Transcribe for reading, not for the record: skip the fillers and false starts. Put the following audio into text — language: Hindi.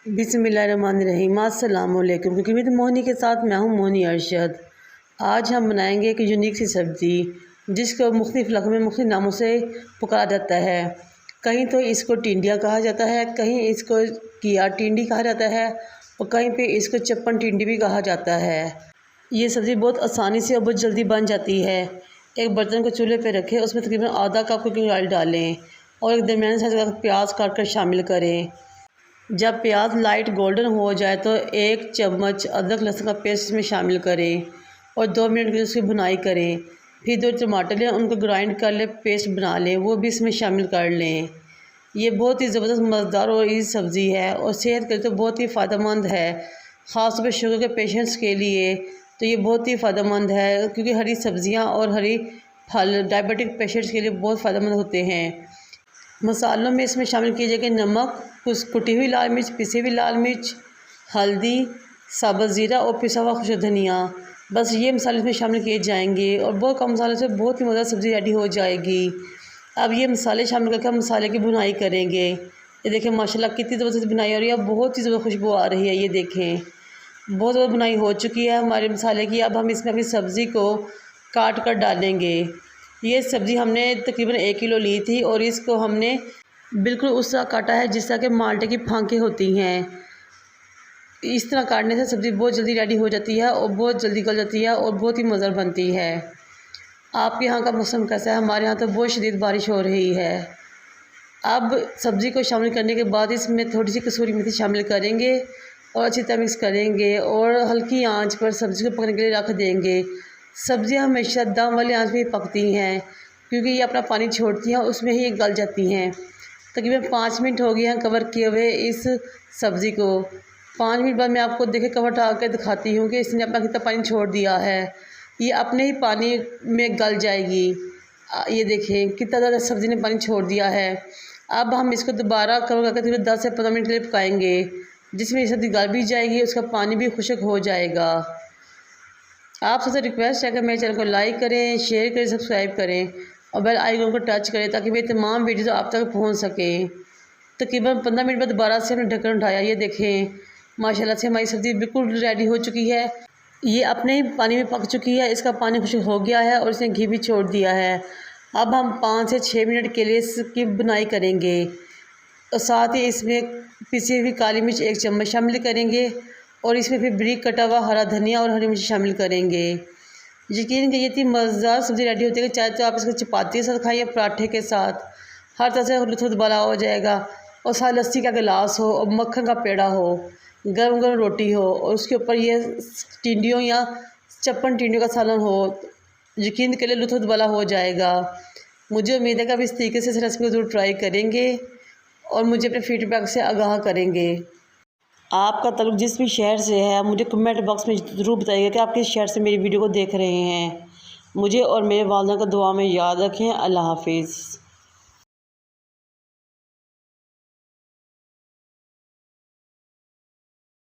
बिस्मिल्लाहिर्रहमानिर्रहीम। अस्सलाम वालेकुम। क्योंकि मैं तो मोहनी के साथ मैं हूँ मोहनी अरशद। आज हम बनाएंगे एक यूनिक सी सब्ज़ी जिसको मुख्तलिफ़ इलाक़ों में मुख्तलिफ़ नामों से पुकारा जाता है। कहीं तो इसको टिंडिया कहा जाता है, कहीं इसको किया टिंडी कहा जाता है और कहीं पे इसको चप्पन टिंडी भी कहा जाता है। ये सब्ज़ी बहुत आसानी से और बहुत जल्दी बन जाती है। एक बर्तन को चूल्हे पे रखें, उसमें तकरीबन आधा कप कुकिंग ऑयल डालें और एक दरमियाने साइज़ का प्याज काट कर शामिल करें। जब प्याज लाइट गोल्डन हो जाए तो 1 चम्मच अदरक लहसुन का पेस्ट इसमें शामिल करें और 2 मिनट के लिए उसकी भुनाई करें। फिर 2 टमाटर लें, उनको ग्राइंड कर लें, पेस्ट बना लें, वो भी इसमें शामिल कर लें। ये बहुत ही ज़बरदस्त मज़ेदार और ईज़ी सब्ज़ी है और सेहत के लिए तो बहुत ही फ़ायदेमंद है। ख़ास तौर पर शुगर के पेशेंट्स के लिए तो ये बहुत ही फ़ायदेमंद है, क्योंकि हरी सब्ज़ियाँ और हरी फल डायबिटिक पेशेंट्स के लिए बहुत फ़ायदेमंद होते हैं। मसालों में इसमें शामिल किए जाएंगे नमक, कुछ कुटी हुई लाल मिर्च, पिसी हुई लाल मिर्च, हल्दी, साबुत ज़ीरा और पिसा हुआ खुश्क धनिया। बस ये मसाले इसमें शामिल किए जाएंगे और बहुत कम मसालों से बहुत ही मज़ेदार सब्ज़ी रेडी हो जाएगी। अब ये मसाले शामिल करके हम मसाले की भुनाई करेंगे। ये देखें माशाल्लाह कितनी ज़बरदस्त भुनाई हो रही है, बहुत ही ज़बरदस्त खुशबू आ रही है। ये देखें बहुत ज़्यादा भुनाई हो चुकी है हमारे मसाले की। अब हम इसमें अपनी सब्ज़ी को काट कर डालेंगे। ये सब्ज़ी हमने तकरीबन 1 किलो ली थी और इसको हमने बिल्कुल उस तरह काटा है जिस तरह के माल्टे की फांकें होती हैं। इस तरह काटने से सब्ज़ी बहुत जल्दी रेडी हो जाती है और बहुत जल्दी गल जाती है और बहुत ही मज़ेदार बनती है। आपके यहाँ का मौसम कैसा है? हमारे यहाँ तो बहुत शदीद बारिश हो रही है। अब सब्ज़ी को शामिल करने के बाद इसमें थोड़ी सी कसूरी मेथी शामिल करेंगे और अच्छी तरह मिक्स करेंगे और हल्की आंच पर सब्ज़ी को पकने के लिए रख देंगे। सब्ज़ियाँ हमेशा दम वाली आंच में ही पकती हैं, क्योंकि ये अपना पानी छोड़ती हैं, उसमें ही गल जाती हैं। तकरीबन 5 मिनट हो गए हैं कवर किए हुए इस सब्ज़ी को। 5 मिनट बाद मैं आपको देखे कवर उठा के दिखाती हूँ कि इसने अपना कितना पानी छोड़ दिया है। ये अपने ही पानी में गल जाएगी। ये देखें कितना ज़्यादा सब्ज़ी ने पानी छोड़ दिया है। अब हम इसको दोबारा कवर करके तकरीबन 10 से 15 मिनट के लिए पकाएंगे, जिसमें ये सब्ज़ी गल भी जाएगी, उसका पानी भी खुश्क हो जाएगा। आप सबसे रिक्वेस्ट है कि मेरे चैनल को लाइक करें, शेयर करें, सब्सक्राइब करें और बेल आइकन को टच करें ताकि मेरी तमाम वीडियोज़ आप तक पहुंच सकें। तकरीबन 15 मिनट बाद दोबारा से हमने ढक्कन उठाया। ये देखें माशाल्लाह से हमारी सब्ज़ी बिल्कुल रेडी हो चुकी है। ये अपने ही पानी में पक चुकी है, इसका पानी खुश्क हो गया है और इसने घी भी छोड़ दिया है। अब हम 5 से 6 मिनट के लिए इसकी बुनाई करेंगे और साथ ही इसमें पिसी हुई काली मिर्च 1 चम्मच शामिल करेंगे और इसमें फिर बारीक कटा हुआ हरा धनिया और हरी मिर्च शामिल करेंगे। यकीन कि ये इतनी मज़ेदार सब्ज़ी रेडी होती है कि चाहे तो आप इसको चपाती के साथ खाइए, पराठे के साथ, हर तरह से लुत्फ़ भला हो जाएगा। और साथ लस्सी का गिलास हो और मक्खन का पेड़ा हो, गर्म गर्म रोटी हो और उसके ऊपर ये टिंडियों या चप्पन टिंडियों का सालन हो, यकीन के लिए लुत्फ़ भला हो जाएगा। मुझे उम्मीद है कि आप इस तरीके से इस रेसिपी को ज़रूर ट्राई करेंगे और मुझे अपने फीडबैक से आगाह करेंगे। आपका ताल्लुक़ जिस भी शहर से है मुझे कमेंट बॉक्स में ज़रूर बताइएगा कि आप किस शहर से मेरी वीडियो को देख रहे हैं। मुझे और मेरे वालिदैन को दुआ में याद रखें। अल्लाह हाफ़िज़।